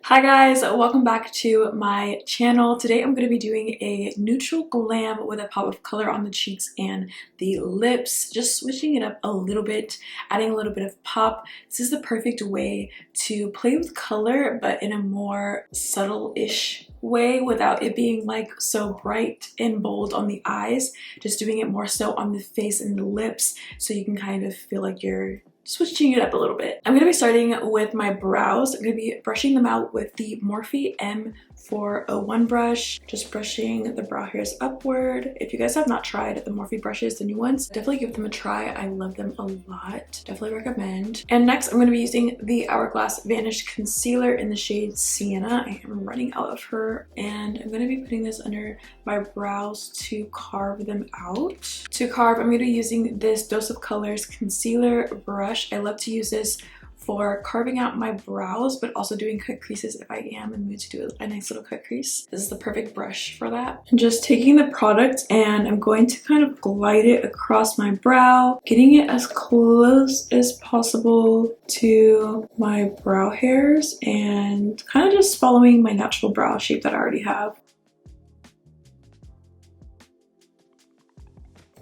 Hi guys, welcome back to my channel. Today I'm going to be doing a neutral glam with a pop of color on the cheeks and the lips, just switching it up a little bit, adding a little bit of pop. This is the perfect way to play with color but in a more subtle-ish way without it being like so bright and bold on the eyes, just doing it more so on the face and the lips so you can kind of feel like you're switching it up a little bit. I'm going to be starting with my brows. I'm going to be brushing them out with the Morphe M401 brush, just brushing the brow hairs upward. If you guys have not tried the Morphe brushes, the new ones, definitely give them a try. I love them a lot. Definitely recommend. And next, I'm going to be using the Hourglass Vanish Concealer in the shade Sienna. I am running out of her, and I'm going to be putting this under my brows to carve them out. To carve, I'm going to be using this Dose of Colors concealer brush. I love to use this for carving out my brows, but also doing cut creases if I am in the mood to do a nice little cut crease. This is the perfect brush for that. I'm just taking the product and I'm going to kind of glide it across my brow, getting it as close as possible to my brow hairs and kind of just following my natural brow shape that I already have.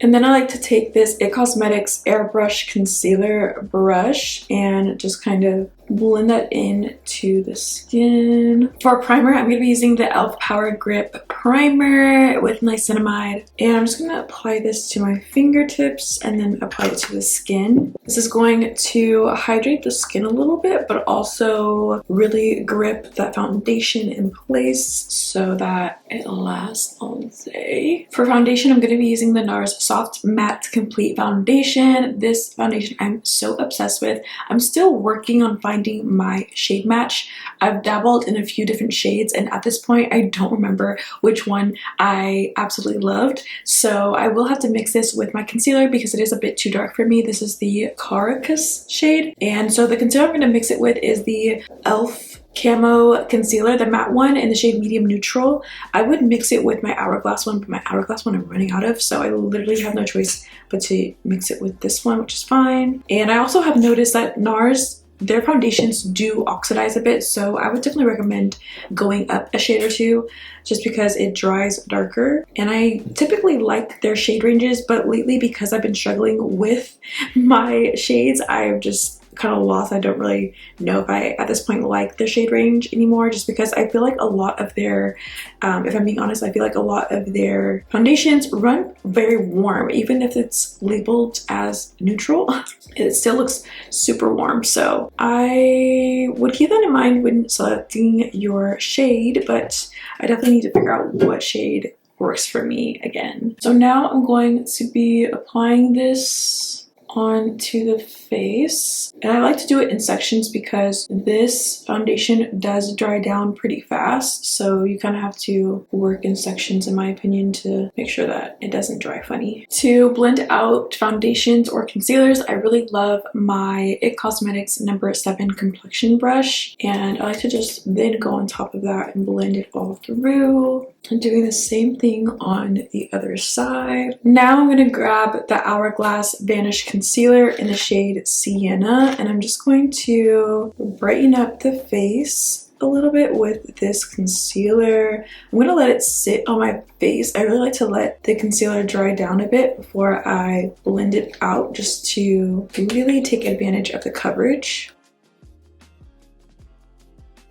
And then I like to take this It Cosmetics Airbrush Concealer brush and just kind of blend that into the skin. For primer, I'm going to be using the e.l.f. Power Grip Primer with niacinamide. And I'm just going to apply this to my fingertips and then apply it to the skin. This is going to hydrate the skin a little bit, but also really grip that foundation in place so that it lasts all day. For foundation, I'm going to be using the NARS Soft Matte Complete Foundation. This foundation I'm so obsessed with. I'm still working on finding my shade match. I've dabbled in a few different shades and at this point I don't remember which one I absolutely loved, so I will have to mix this with my concealer because it is a bit too dark for me. This is the Caracas shade, and so the concealer I'm going to mix it with is the e.l.f. Camo Concealer, the matte one in the shade Medium Neutral. I would mix it with my Hourglass one, but my Hourglass one I'm running out of, so I literally have no choice but to mix it with this one, which is fine. And I also have noticed that NARS, their foundations do oxidize a bit, so I would definitely recommend going up a shade or two just because it dries darker. And I typically like their shade ranges, but lately because I've been struggling with my shades, I've just kind of lost. I don't really know if I at this point like their shade range anymore, just because I feel like a lot of their if I'm being honest, I feel like a lot of their foundations run very warm. Even if it's labeled as neutral, it still looks super warm. So I would keep that in mind when selecting your shade, but I definitely need to figure out what shade works for me again. So now I'm going to be applying this onto the face, and I like to do it in sections because this foundation does dry down pretty fast, so you kind of have to work in sections in my opinion to make sure that it doesn't dry funny. To blend out foundations or concealers, I really love my It Cosmetics No. 7 complexion brush, and I like to just then go on top of that and blend it all through. I'm doing the same thing on the other side. Now I'm going to grab the Hourglass Vanish Concealer in the shade Sienna, and I'm just going to brighten up the face a little bit with this concealer. I'm going to let it sit on my face. I really like to let the concealer dry down a bit before I blend it out, just to really take advantage of the coverage.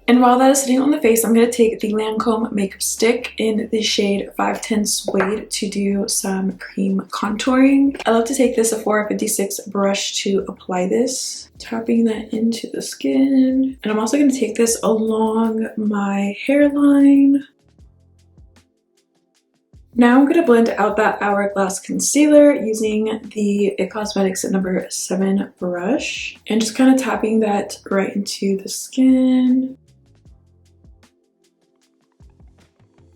And while that is sitting on the face, I'm going to take the Lancome makeup stick in the shade 510 Suede to do some cream contouring. I love to take this Sephora 56 brush to apply this, tapping that into the skin. And I'm also going to take this along my hairline. Now I'm going to blend out that Hourglass concealer using the It Cosmetics No. 7 brush and just kind of tapping that right into the skin.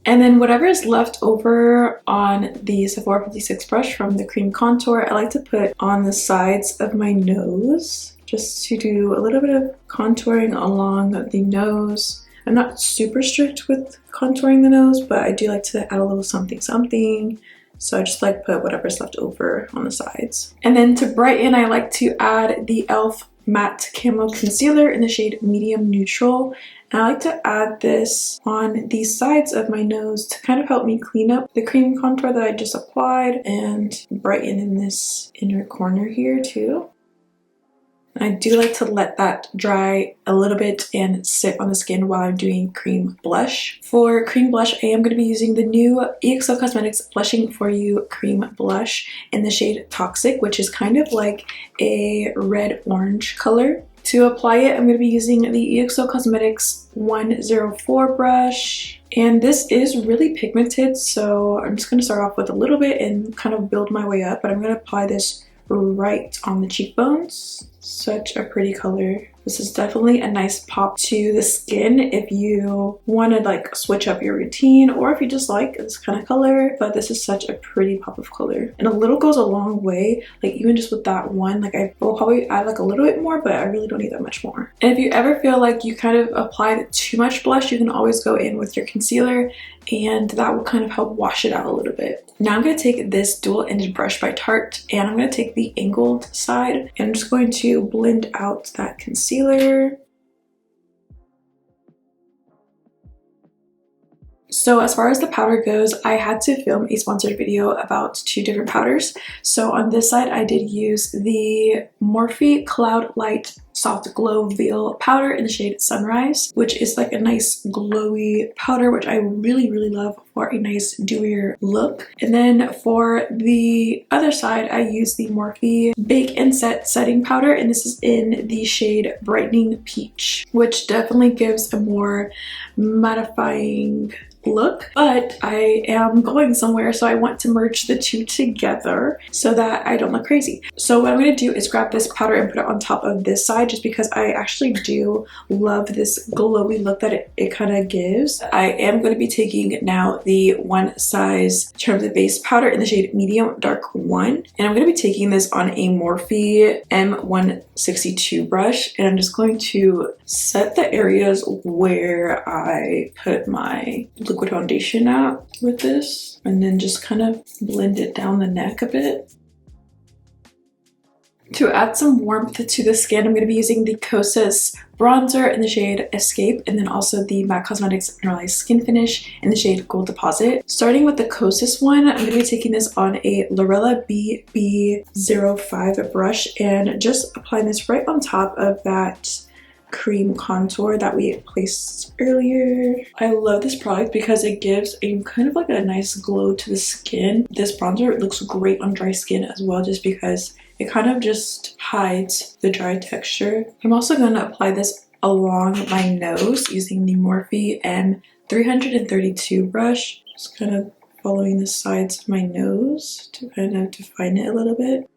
And then whatever is left over on the Sephora 56 brush from the cream contour, I like to put on the sides of my nose just to do a little bit of contouring along the nose. I'm not super strict with contouring the nose, but I do like to add a little something something. So I just like put whatever's left over on the sides. And then to brighten, I like to add the e.l.f. Matte Camo Concealer in the shade Medium Neutral. And I like to add this on the sides of my nose to kind of help me clean up the cream contour that I just applied and brighten in this inner corner here too. I do like to let that dry a little bit and sit on the skin while I'm doing cream blush. For cream blush, I am going to be using the new EXO Cosmetics Blushing For You Cream Blush in the shade Toxic, which is kind of like a red-orange color. To apply it, I'm going to be using the EXO Cosmetics 104 brush. And this is really pigmented, so I'm just going to start off with a little bit and kind of build my way up. But I'm going to apply this right on the cheekbones. Such a pretty color. This is definitely a nice pop to the skin if you want to like switch up your routine, or if you just like this kind of color. But this is such a pretty pop of color, and a little goes a long way. Like even just with that one, like I will probably add like a little bit more, but I really don't need that much more. And if you ever feel like you kind of applied too much blush, you can always go in with your concealer, and that will kind of help wash it out a little bit. Now I'm going to take this dual-ended brush by Tarte, and I'm going to take the angled side, and I'm just going to blend out that concealer. So as far as the powder goes, I had to film a sponsored video about 2 different powders. So on this side, I did use the Morphe Cloud Light Soft Glow Veil powder in the shade Sunrise, which is like a nice glowy powder, which I really love for a nice dewier look. And then for the other side, I used the Morphe Bake and Set setting powder, and this is in the shade Brightening Peach, which definitely gives a more mattifying look. But I am going somewhere, so I want to merge the two together so that I don't look crazy. So what I'm going to do is grab this powder and put it on top of this side, just because I actually do love this glowy look that it kind of gives. I am going to be taking now the One Size Charm the Base powder in the shade Medium Dark 1, and I'm going to be taking this on a Morphe M162 brush, and I'm just going to set the areas where I put my liquid foundation at with this, and then just kind of blend it down the neck a bit. To add some warmth to the skin, I'm going to be using the Kosas bronzer in the shade Escape, and then also the MAC Cosmetics Mineralize Skin Finish in the shade Gold Deposit. Starting with the Kosas one, I'm going to be taking this on a Lorella BB05 brush and just applying this right on top of that cream contour that we placed earlier. I love this product because it gives a kind of like a nice glow to the skin. This bronzer looks great on dry skin as well, just because it kind of just hides the dry texture. I'm also going to apply this along my nose using the Morphe M332 brush. Just kind of following the sides of my nose to kind of define it a little bit.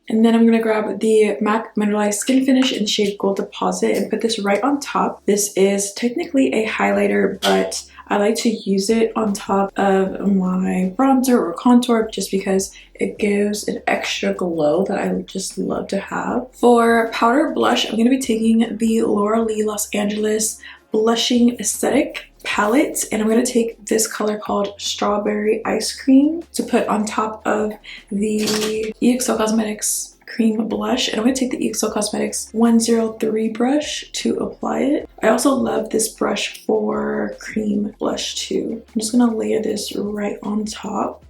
And then I'm going to grab the MAC Mineralize Skin Finish in the shade Gold Deposit and put this right on top. This is technically a highlighter, but I like to use it on top of my bronzer or contour just because it gives an extra glow that I just love to have. For powder blush, I'm going to be taking the Laura Lee Los Angeles Blushing Aesthetic palette, and I'm going to take this color called Strawberry Ice Cream to put on top of the EXO Cosmetics cream blush, and I'm going to take the EXO Cosmetics 103 brush to apply it. I also love this brush for cream blush too. I'm just going to layer this right on top.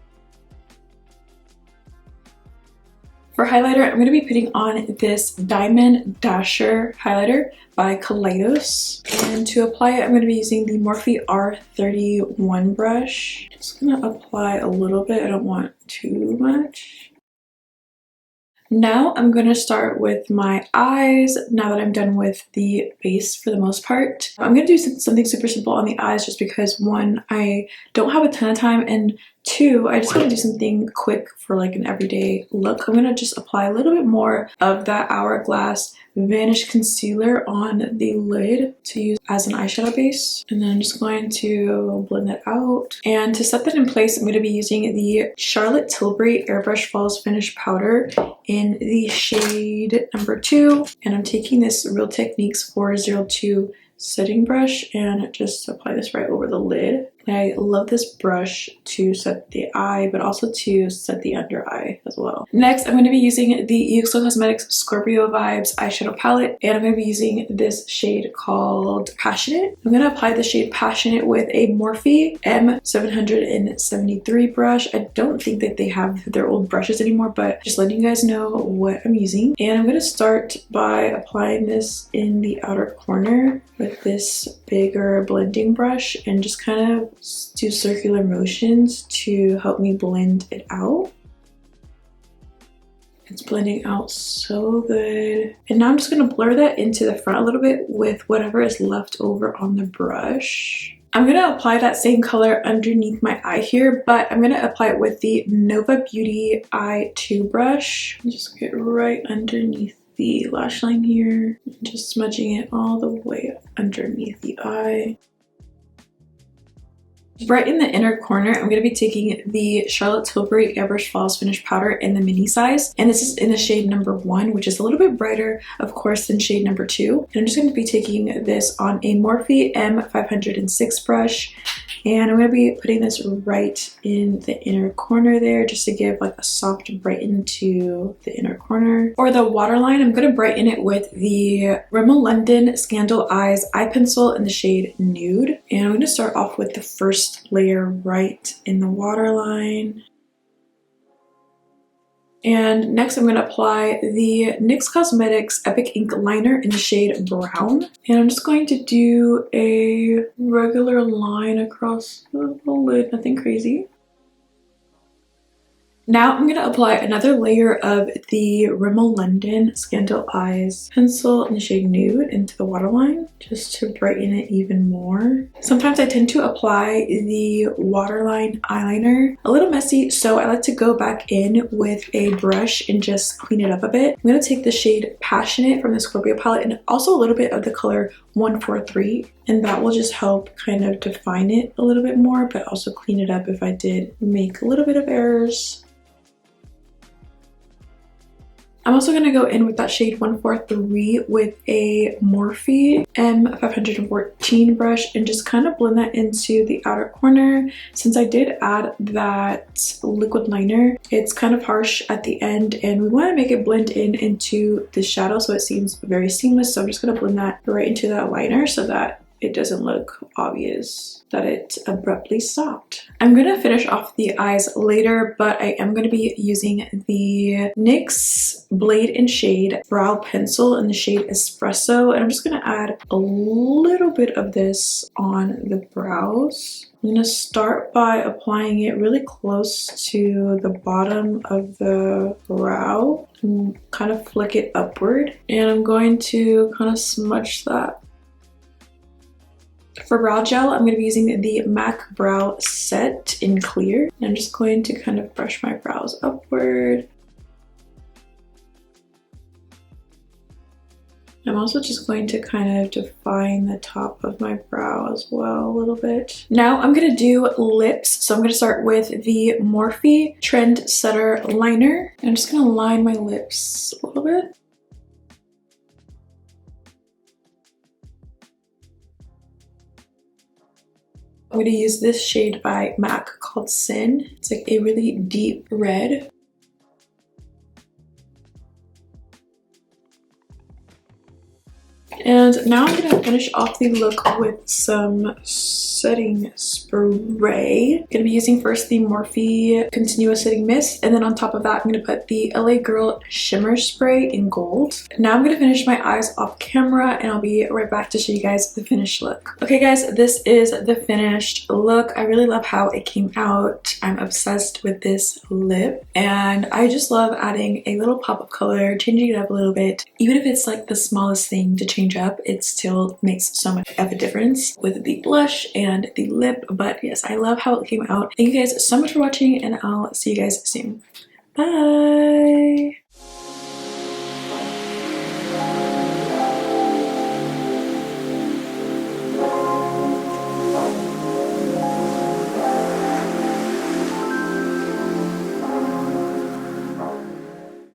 For highlighter, I'm going to be putting on this Diamond Dasher highlighter by Kaleidos. And to apply it, I'm going to be using the Morphe R31 brush. Just going to apply a little bit. I don't want too much. Now I'm going to start with my eyes now that I'm done with the base for the most part. I'm going to do something super simple on the eyes just because, one, I don't have a ton of time, and two, I just want to do something quick for like an everyday look. I'm going to just apply a little bit more of that Hourglass Vanish concealer on the lid to use as an eyeshadow base, and then I'm just going to blend that out. And to set that in place, I'm going to be using the Charlotte Tilbury Airbrush Falls Finish powder in the shade number 2, and I'm taking this Real Techniques 402 setting brush and just apply this right over the lid. And I love this brush to set the eye, but also to set the under eye as well. Next, I'm going to be using the EXO Cosmetics Scorpio Vibes eyeshadow palette, and I'm going to be using this shade called Passionate. I'm going to apply the shade Passionate with a Morphe M773 brush. I don't think that they have their old brushes anymore, but just letting you guys know what I'm using. And I'm going to start by applying this in the outer corner with this bigger blending brush and just kind of do circular motions to help me blend it out. It's blending out so good. And now I'm just going to blur that into the front a little bit with whatever is left over on the brush. I'm going to apply that same color underneath my eye here, but I'm going to apply it with the Nova Beauty Eye 2 brush. Just get right underneath the lash line here, just smudging it all the way underneath the eye. Right in the inner corner, I'm going to be taking the Charlotte Tilbury Airbrush Falls Finish Powder in the mini size, and this is in the shade number 1, which is a little bit brighter, of course, than shade number 2. And I'm just going to be taking this on a Morphe M506 brush, and I'm going to be putting this right in the inner corner there, just to give like a soft brighten to the inner corner. For the waterline, I'm going to brighten it with the Rimmel London Scandal Eyes eye pencil in the shade Nude, and I'm going to start off with the first layer right in the waterline. And next I'm going to apply the NYX Cosmetics Epic Ink Liner in the shade Brown. And I'm just going to do a regular line across the lid, nothing crazy. Now I'm going to apply another layer of the Rimmel London Scandal Eyes pencil in the shade Nude into the waterline, just to brighten it even more. Sometimes I tend to apply the waterline eyeliner a little messy, so I like to go back in with a brush and just clean it up a bit. I'm going to take the shade Passionate from the Scorpio palette and also a little bit of the color 143, and that will just help kind of define it a little bit more, but also clean it up if I did make a little bit of errors. I'm also going to go in with that shade 143 with a Morphe M514 brush and just kind of blend that into the outer corner. Since I did add that liquid liner, it's kind of harsh at the end and we want to make it blend in into the shadow so it seems very seamless. So I'm just going to blend that right into that liner so that it doesn't look obvious that it abruptly stopped. I'm going to finish off the eyes later, but I am going to be using the NYX Blade and Shade Brow Pencil in the shade Espresso, and I'm just going to add a little bit of this on the brows. I'm going to start by applying it really close to the bottom of the brow and kind of flick it upward, and I'm going to kind of smudge that. For brow gel, I'm going to be using the MAC Brow Set in Clear. And I'm just going to kind of brush my brows upward. I'm also just going to kind of define the top of my brow as well a little bit. Now I'm going to do lips. So I'm going to start with the Morphe Trendsetter Liner. I'm just going to line my lips a little bit. I'm going to use this shade by MAC called Sin. It's like a really deep red. And now I'm going to finish off the look with some setting spray. I'm going to be using first the Morphe Continuous Setting Mist, and then on top of that I'm going to put the LA Girl Shimmer Spray in gold. Now I'm going to finish my eyes off camera and I'll be right back to show you guys the finished look. Okay guys, this is the finished look. I really love how it came out. I'm obsessed with this lip and I just love adding a little pop of color, changing it up a little bit. Even if it's like the smallest thing to change up, it still makes so much of a difference with the blush and the lip. But yes, I love how it came out. Thank you guys so much for watching and I'll see you guys soon. Bye!